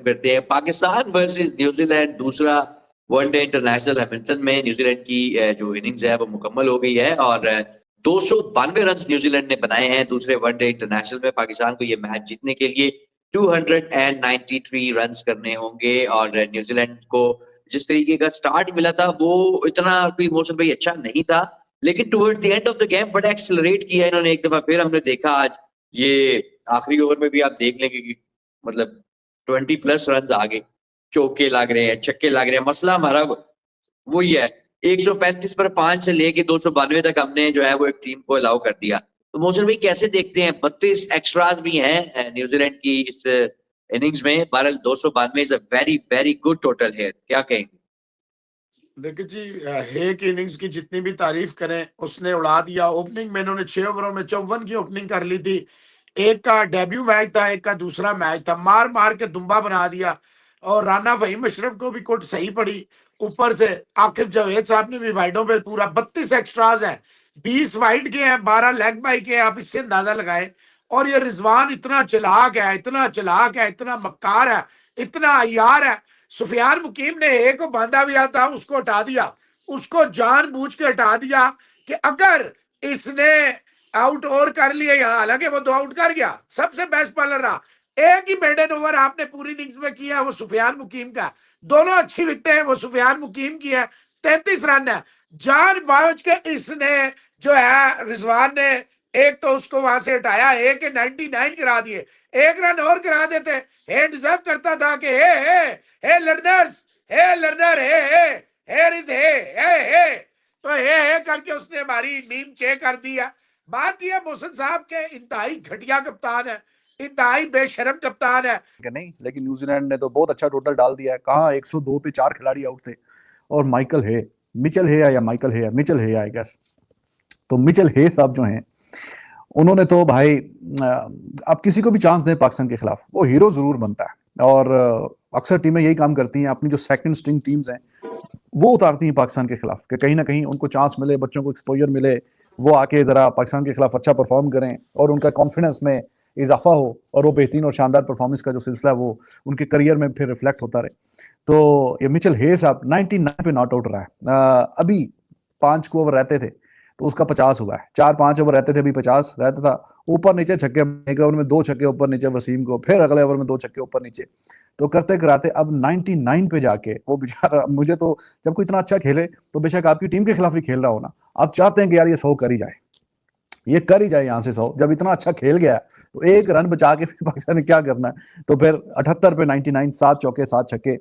करते हैं। Pakistan versus New Zealand, दूसरा वनडे इंटरनेशनल हैमिल्टन में न्यूजीलैंड की जो इनिंग्स है वो मुकम्मल हो गई है और 292 रन न्यूजीलैंड ने बनाए हैं दूसरे वनडे इंटरनेशनल में। पाकिस्तान को ये मैच जीतने के लिए 293 रन करने होंगे और न्यूजीलैंड को जिस तरीके का स्टार्ट मिला था वो इतना कोई मौसम भाई अच्छा नहीं था, लेकिन towards the end of the game बड़ा एक्सेलरेट किया इन्होंने एक दफा फिर। हमने देखा आज ये आखिरी ओवर में भी आप देख लेंगे कि मतलब 20+ रन आ गए, चौके लग रहे हैं, छक्के लग रहे हैं। मसला हमारा वही है, 135 पर 5 से लेके 292 तक हमने जो है वो एक टीम को अलाउ कर दिया। तो मोहसिन भाई कैसे देखते हैं? 32 एक्स्ट्राज भी हैं न्यूजीलैंड की इस इनिंग्स में। बहरहाल 292 is a very very good total है, क्या कहेंगे? देखिए जी, हे की इनिंग्स की जितनी भी तारीफ करें उसने उड़ा दिया। ओपनिंग में इन्होंने 6 ओवरों में 54 की ओपनिंग कर ली थी। एक का डेब्यू मैच था, एक का दूसरा मैच था, मार मार के दुम्बा बना दिया। और राना फहीम अशरफ को भी कुछ सही पड़ी। ऊपर से आकिब जावेद साहब ने भी वाइडों पे पूरा 32 एक्स्ट्राज हैं, 20 वाइड के हैं, 12 लेग बाई के हैं, आप इससे अंदाजा लगाएं। और ये रिजवान इतना चलाक है, इतना चलाक है, इतना मक्कार है, इतना अय्यार है। सुफियान मुकीम ने एक को बांधा हुआ था, उसको हटा दिया, उसको जानबूझ के हटा दिया कि अगर इसने आउट और कर लिया यहाँ, हालांकि वो 2 आउट कर गया, सबसे बेस्ट बॉलर रहा। एक ही मेडन ओवर आपने पूरी इनिंग्स में किया, वो सुफियान मुकीम का। दोनों अच्छी विकेटें हैं, वो सुफियान मुकीम की है। 33 रन है, जानबूझ के इसने जो है रिजवान ने एक तो उसको वहां से हटाया, एक 99 करा दिए। 1 रन और करा देते, हे डिजर्व करता था कि hey learners, hey learner, here is hey. तो हे करके उसने हमारी नीम चे कर दिया। बात यह मोहसिन साहब के इंतहाई घटिया कप्तान है, इंतहाई बेशरम कप्तान है कि नहीं, लेकिन न्यूजीलैंड ने तो बहुत अच्छा टोटल डाल दिया है। कहाँ 102 पे 4 खिलाड़ी आउट थे और माइकल हे, मिचेल हे या Michael Hay, Mitchell Hay I guess. तो मिचेल हे साहब जो हैं उन्होंने तो भाई आप किसी को भी चांस दें पाकिस्तान के खिलाफ वो हीरो जरूर बनता है। और अक्सर टीमें यही काम करती हैं, अपनी जो सेकंड स्ट्रिंग टीम्स हैं वो उतारती हैं पाकिस्तान के खिलाफ कि कहीं ना कहीं उनको चांस मिले, बच्चों को एक्सपोजर मिले, वो आके ज़रा पाकिस्तान के खिलाफ अच्छा परफॉर्म करें और उनका कॉन्फिडेंस में इजाफा हो और वो बेहतरीन और शानदार परफॉर्मेंस का जो सिलसिला है वो उनके करियर में फिर रिफ्लेक्ट होता रहे। तो ये मिचेल हे साहब 99 पे नॉट आउट रहा है। अभी 5 को ओवर रहते थे तो उसका 50 हुआ है, 4-5 ओवर रहते थे अभी 50 रहता था। ऊपर नीचे छक्के, एक ओवर में 2 छक्के ऊपर नीचे वसीम को, फिर अगले ओवर में 2 छक्के ऊपर नीचे, तो करते कराते अब 99 पे जाके वो बेचारा, मुझे तो जब कोई इतना अच्छा खेले तो बेशक आपकी टीम के खिलाफ ही खेल रहा हो ना, आप चाहते हैं कि यार ये 100 कर ही जाए, ये कर ही जाए यहाँ से 100। जब इतना अच्छा खेल गया तो 1 रन बचा के फिर पाकिस्तान ने क्या करना है। तो फिर 78 पे 99, 7 चौके 7 छक्के,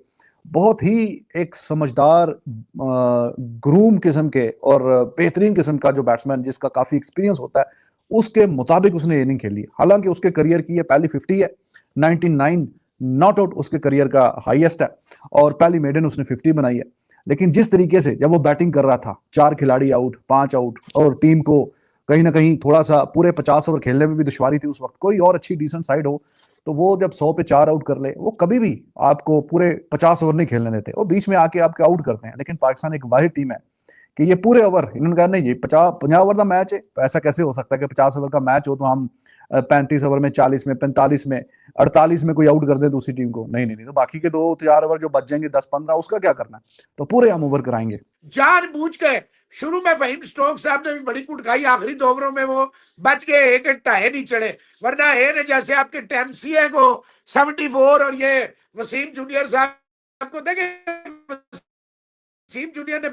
बहुत ही एक समझदार ग्रूम किस्म के और बेहतरीन किस्म का जो बैट्समैन जिसका काफी एक्सपीरियंस होता है उसके मुताबिक उसने इनिंग खेली। हालांकि उसके करियर की ये पहली 50 है, 99 नॉट आउट उसके करियर का हाईएस्ट है और पहली मेडन उसने 50 बनाई है। लेकिन जिस तरीके से जब वो बैटिंग कर रहा था, 4 खिलाड़ी आउट, 5 आउट, और टीम को कहीं ना कहीं थोड़ा सा पूरे 50 ओवर खेलने में भी दुश्वारी थी उस वक्त, कोई और अच्छी डिसेंट साइड हो तो वो जब 100 पे 4 आउट कर ले, वो कभी भी आपको पूरे 50 ओवर नहीं खेलने देते, वो बीच में आके आपके आउट करते हैं। लेकिन पाकिस्तान एक वाहिद टीम है कि ये पूरे ओवर, इन्होंने कहा नहीं, ये 50 ओवर का मैच है तो ऐसा कैसे हो सकता है कि 50 ओवर का मैच हो तो हम 35 ओवर में, 40 में, 45 में, 48 में कोई आउट कर दे दूसरी टीम को। नहीं नहीं नहीं, तो बाकी के 2-4 ओवर जो बच जाएंगे 10-15, उसका क्या करना है, तो पूरे हम ओवर कराएंगे जानबूझ के। शुरू में फहीम स्टोक्स साहब ने भी बड़ी कुट खाई, आखिरी 2 ओवरों में वो बच गए, एक टाहे नहीं चढ़े, वरना ए ने जैसे आपके 10 सीए को 74 और ये वसीम जूनियर साहब को देखे, वसीम जूनियर ने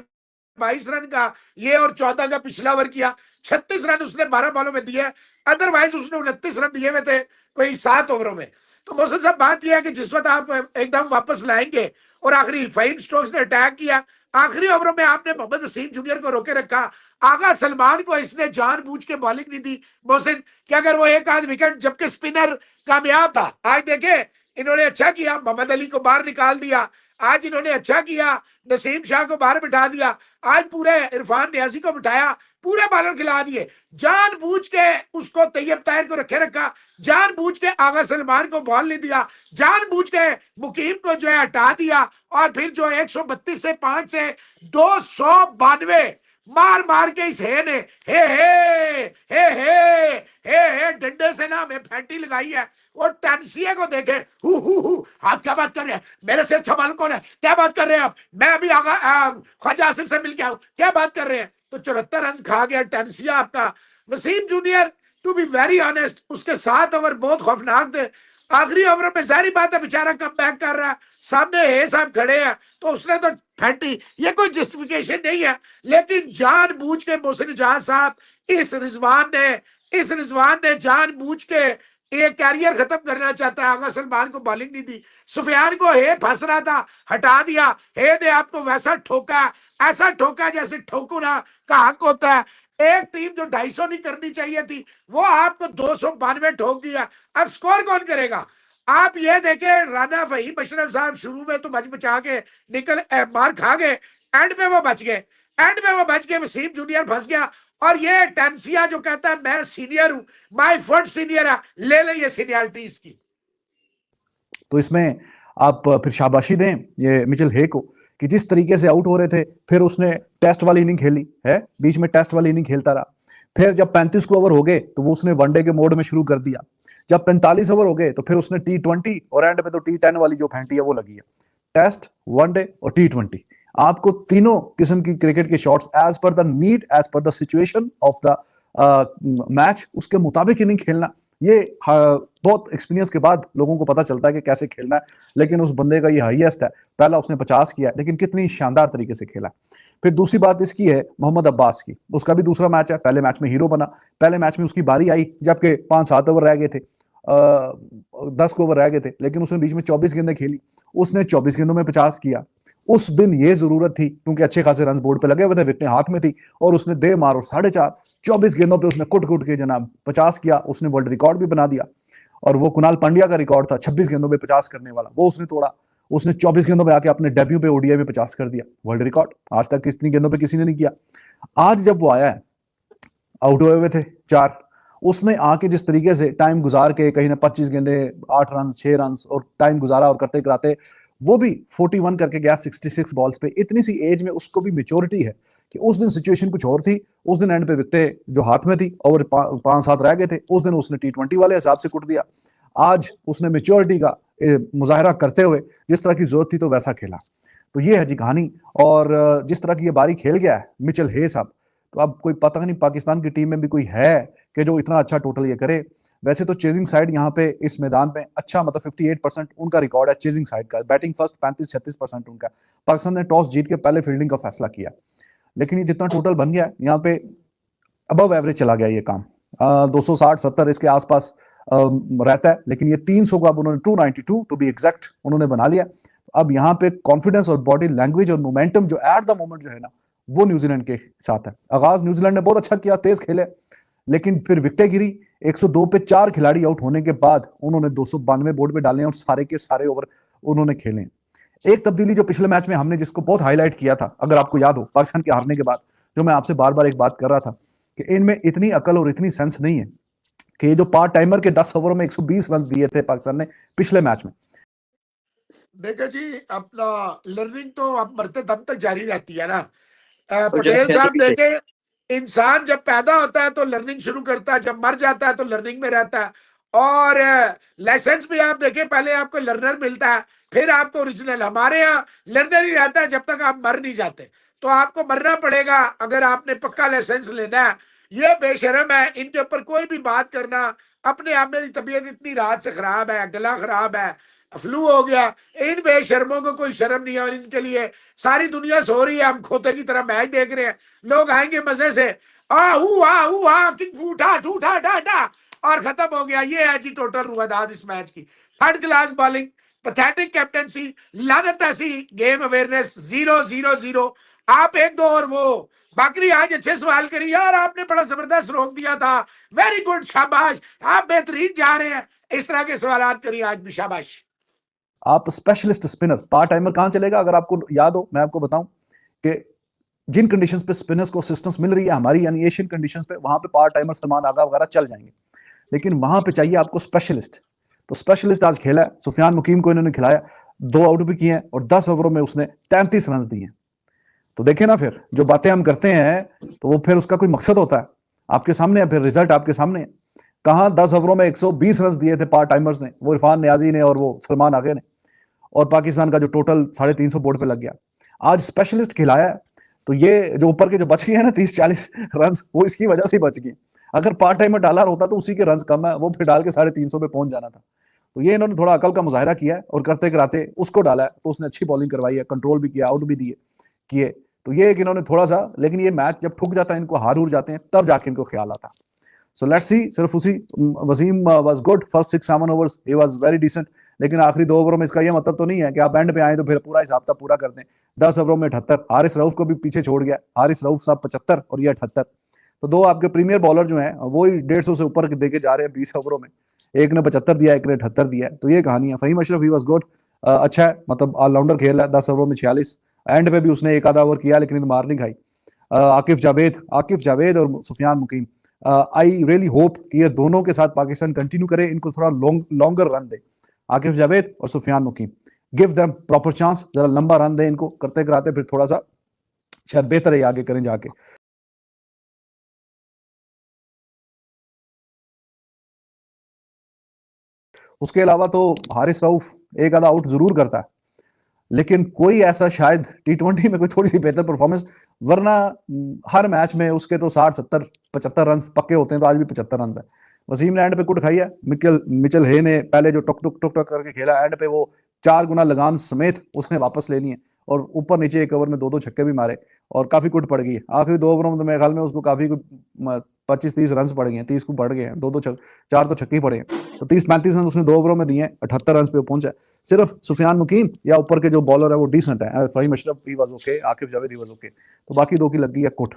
22 रन का ये और 14 का पिछला ओवर किया, 36 रन उसने 12 बॉलों में दिए, अदरवाइज उसने 29 रन दिए हुए थे कोई 7 ओवरों में। तो मोहसिन साहब बात यह है कि जिस वक्त आप एकदम वापस लाएंगे और आखिरी फहीम स्टोक्स ने अटैक किया, आखिरी ओवरों में आपने मोहम्मद वसीम जूनियर को रोके रखा, आगा सलमान को इसने जानबूझ के बॉलिंग नहीं दी मोहसिन कि अगर वो एक आध विकेट, जबकि स्पिनर कामयाब था। आज देखे इन्होंने अच्छा किया, मोहम्मद अली को बाहर निकाल दिया, आज इन्होंने अच्छा किया, नसीम शाह को बाहर बिठा दिया, आज पूरे इरफान नियाजी को बिठाया, पूरे बॉलर खिला दिए, जानबूझ के उसको तैयब ताहिर को रखे रखा, जानबूझ के आगा सलमान को बॉल नहीं दिया, जानबूझ के मुकीम को जो है हटा दिया, और फिर जो 132 से 5 से 292 मार मार के इस हे ने हे डंडे से ना हमें फैंटी लगाई है। वो टेंसिए को देखे, हु आप क्या बात कर रहे हैं, मेरे से अच्छा मालूम कौन है, क्या बात कर रहे हैं आप, मैं अभी ख्वाजा आसिफ से मिल के आऊं, क्या बात कर रहे हैं। तो 74 रन खा गया टेंसिया आपका। Wasim junior to be very honest उसके 7 ओवर बहुत खौफनाक थे। आखिरी ओवर में जाहिर बात है बेचारा कम बैक कर रहा है, सामने हे साहब खड़े हैं तो उसने तो फैंटी, ये कोई जस्टिफिकेशन नहीं है। लेकिन जानबूझ के मोहसिन जहां साहब, इस रिजवान ने जानबूझ के ये कैरियर खत्म करना चाहता है। आगा सलमान को बॉलिंग नहीं दी, सुफियान को हे फंस रहा था, हटा दिया। हे ने आपको वैसा ठोका, ऐसा ठोका जैसे ठोकुना का हक होता है। एक टीम जो 250 नहीं करनी चाहिए थी वो आपको 292 ठोक दिया। अब स्कोर कौन करेगा। आप ये देखें, राना फहीम अशरफ साहब शुरू में तो बच बचा के निकल मार खा गए, एंड में वो बच गए, वसीम जूनियर फंस गया। और ये टेंसिया जो कहता है मैं सीनियर हूं, माय फुट सीनियर है, ले ले ये सीनियरिटी इसकी। तो इसमें आप फिर शाबाशी दें ये मिचेल हे को कि जिस तरीके से आउट हो रहे थे, फिर उसने टेस्ट वाली इनिंग खेली है, बीच में टेस्ट वाली इनिंग खेलता रहा। फिर जब 35 ओवर हो गए तो वो उसने वनडे के मोड में शुरू कर दिया। जब 45 ओवर हो गए तो फिर उसने T20 और एंड में तो T10 वाली जो फैंटी है वो लगी है। टेस्ट, वनडे और T20, आपको तीनों किस्म की क्रिकेट के shots as per the need, as per the situation of the match, उसके मुताबिक इनिंग खेलना। ये बहुत एक्सपीरियंस के बाद लोगों को पता चलता है कि कैसे खेलना है। लेकिन उस बंदे का ये हाईएस्ट है, पहला उसने 50 किया, लेकिन कितनी शानदार तरीके से खेला। फिर दूसरी बात इसकी है मोहम्मद अब्बास की, उसका भी दूसरा मैच है, पहले मैच में हीरो बना। पहले मैच में उसकी बारी आई जबकि 5-7 ओवर रह गए थे, 10 ओवर रह गए थे, लेकिन उसने बीच में 24 गेंदें खेली, उसने 24 गेंदों में 50 किया। उस दिन ये जरूरत थी क्योंकि अच्छे खासे रन बोर्ड पे लगे हुए थे, विकेटें हाथ में थी, और उसने दे मार और 4.5 24 गेंदों पे उसने कुट के जनाब 50 किया। उसने वर्ल्ड रिकॉर्ड भी बना दिया, और वो कुणाल पांड्या का रिकॉर्ड था 26 गेंदों पे 50 करने वाला, वो उसने तोड़ा। उसने 24 गेंदों पे आके अपने डेब्यू पे ओडीआई में 50 कर दिया, वर्ल्ड रिकॉर्ड। आज तक इतनी गेंदों पे किसी ने नहीं किया। आज जब वो आया है, आउट हुए हुए थे 4, उसने आके जिस तरीके से टाइम गुजार के, कहीं ना 25 गेंदे 8 रन 6 रन और टाइम गुजारा, और करते कराते वो भी 41 करके गया 66 बॉल्स पे। इतनी सी एज में उसको भी मेच्योरिटी है कि उस दिन सिचुएशन कुछ और थी, उस दिन एंड पे विकेटें जो हाथ में थी, ओवर 5-7 रह गए थे, उस दिन उसने T20 वाले हिसाब से कुट दिया। आज उसने मेच्योरिटी का मुजाहरा करते हुए जिस तरह की जरूरत थी तो वैसा खेला। तो ये है जी कहानी। और जिस तरह की ये बारी खेल गया है मिचेल हे साहब, तो अब कोई पता नहीं पाकिस्तान की टीम में भी कोई है कि जो इतना अच्छा टोटल ये करे। वैसे तो चेजिंग साइड यहाँ पे इस मैदान में अच्छा, मतलब 58% उनका रिकॉर्ड है चेजिंग साइड का। बैटिंग फर्स्ट 35-36% उनका। पाकिस्तान ने टॉस जीत के पहले फील्डिंग का फैसला किया, लेकिन ये जितना टोटल बन गया यहाँ पे अबव एवरेज चला गया ये काम। 260-70 इसके आसपास रहता है, लेकिन ये 300 को अब उन्होंने 292 टू बी एग्जैक्ट उन्होंने बना लिया। अब यहाँ पे कॉन्फिडेंस और बॉडी लैंग्वेज और मोमेंटम जो एट द मोमेंट जो है ना, वो न्यूजीलैंड के साथ है। आगाज न्यूजीलैंड ने बहुत अच्छा किया, तेज खेले, लेकिन फिर विकेटें गिरी। 102 पे 4 खिलाड़ी आउट होने के बाद उन्होंने 292 बोर्ड पे डाले और सारे के सारे ओवर उन्होंने खेले। एक तब्दीली जो पिछले मैच में हमने जिसको बहुत हाईलाइट किया था, अगर आपको याद हो, पाकिस्तान के हारने के बाद, जो मैं आपसे बार बार एक बात कर रहा था कि इनमें इतनी अकल और इतनी सेंस नहीं है कि जो पार्ट टाइमर के 10 ओवरों में 120 रन दिए थे पाकिस्तान ने पिछले मैच में। देखो जी, अपना लर्निंग तो अब मरते दम तक जारी रहती है ना। पटेल साहब देखे, इंसान जब पैदा होता है तो लर्निंग शुरू करता है, जब मर जाता है तो लर्निंग में रहता है। और लाइसेंस भी आप देखें, पहले आपको लर्नर मिलता है, फिर आपको ओरिजिनल। हमारे यहाँ लर्नर ही रहता है जब तक आप मर नहीं जाते, तो आपको मरना पड़ेगा अगर आपने पक्का लाइसेंस लेना है। ये बेशरम है, इनके ऊपर कोई भी बात करना। अपने आप मेरी तबीयत इतनी रात से खराब है, गला खराब है, फ्लू हो गया, इन बेशर्मों को कोई शर्म नहीं है। और इनके लिए सारी दुनिया सो रही है, हम खोते की तरह मैच देख रहे हैं। लोग आएंगे मजे से, और खत्म हो गया। ये है जी टोटल रुआदाद इस मैच की। Third class bowling, pathetic captaincy, लानत ऐसी गेम अवेयरनेस, 0-0-0। आप 1-2 और वो बाकरी आज अच्छे सवाल करी यार, आपने बड़ा जबरदस्त रोक दिया था, वेरी गुड, शाबाश, आप बेहतरीन जा रहे हैं। इस तरह के सवाल करिए आज भी, शाबाश। आप स्पेशलिस्ट स्पिनर, पार्ट टाइमर कहां चलेगा? अगर आपको याद हो, मैं आपको बताऊं कि जिन कंडीशंस पे स्पिनर्स को असिस्टेंस मिल रही है हमारी यानी एशियन कंडीशंस पे, वहां पे पार्ट टाइमर सलमान आगा वगैरह चल जाएंगे, लेकिन वहां पे चाहिए आपको स्पेशलिस्ट। तो स्पेशलिस्ट आज खेला है, सुफियान मुकीम को इन्होंने खिलाया, 2 आउट भी किए हैं और 10 ओवरों में उसने 33 रन दिए। तो देखें ना, फिर जो बातें हम करते हैं तो वो फिर उसका कोई मकसद होता है। आपके सामने है, फिर रिजल्ट आपके सामने है। कहाँ 10 ओवरों में 120 रन दिए थे पार्ट टाइमर्स ने, वो इरफान नियाजी ने और वो सलमान आगे ने, और पाकिस्तान का जो टोटल 350 बोर्ड पे लग गया। आज स्पेशलिस्ट खिलाया है, तो ये जो ऊपर के जो बच गए हैं ना 30-40 रन, वो इसकी वजह से बच गए। अगर पार्ट टाइमर डाला होता तो उसी के रन कम है, वो फिर डाल के 350 पे पहुंच जाना था। तो ये इन्होंने थोड़ा अकल का मुजाहिरा किया है और करते कराते उसको डाला है, तो उसने अच्छी बॉलिंग करवाई है, कंट्रोल भी किया, आउट भी दिए किए। तो ये एक इन्होंने थोड़ा सा, लेकिन ये मैच जब ठुक जाता है, इनको हार उड़ जाते हैं, तब जाके इनको ख्याल आता। सो लेट्स सी, सिर्फ उसी Wasim was good first 6-7 overs, he was very decent, लेकिन आखिरी 2 ओवरों में इसका ये मतलब तो नहीं है कि आप एंड पे आए तो फिर पूरा हिसाब था पूरा कर दें। 10 ओवरों में 78, हारिस रऊफ को भी पीछे छोड़ गया, हारिस रऊफ साहब 75 और ये 78। तो दो आपके प्रीमियर बॉलर जो हैं वो ही 150 से ऊपर देके जा रहे हैं 20 ओवरों में, एक ने 75 दिया, एक ने 78 दिया है। तो ये कहानी है। Faheem Ashraf he was good, अच्छा है, मतलब ऑलराउंडर खेल है, 10 ओवरों में 46, एंड पे भी उसने एक आधा ओवर किया लेकिन मार नहीं खाई। आकिफ जावेद और सुफियान मुकीम, आई रियली होप कि ये दोनों के साथ पाकिस्तान कंटिन्यू करे, इनको थोड़ा लॉन्गर रन दे, आकिफ जावेद और सुफियान मुकीम, गिव देम प्रॉपर चांस, जरा लंबा रन दे इनको, करते कराते फिर थोड़ा सा शायद बेहतर है आगे करें जाके। उसके अलावा तो हारिस रऊफ एक आधा आउट जरूर करता है, लेकिन कोई ऐसा शायद T20 में कोई थोड़ी सी बेहतर परफॉर्मेंस, वरना हर मैच में उसके तो 60-70-75 रन पक्के होते हैं, तो आज भी 75 रन है। वसीम ने एंड पे कुट खाई है, मिचेल हे ने पहले जो टुक टुक टुक टुक करके खेला, एंड पे वो 4 गुना लगान समेत उसने वापस ले ली है, और ऊपर नीचे एक ओवर में 2-2 छक्के भी मारे, और काफी कुट पड़ गई है। आखिरी 2 ओवरों में तो मेरे ख्याल में उसको काफी 25-30 रन पड़ गए हैं, 30 को बढ़ गए हैं, 4 तो छक्के ही पड़े हैं, तो 30-35 रन उसने 2 ओवरों में दिए हैं, 78 रन पे पहुंचा है। सिर्फ सुफियान मुकीम या ऊपर के जो बॉलर है वो डिसेंट है, Faheem Ashraf he was okay, Akif Javed he was okay, तो बाकी दो की लग गई है कुट।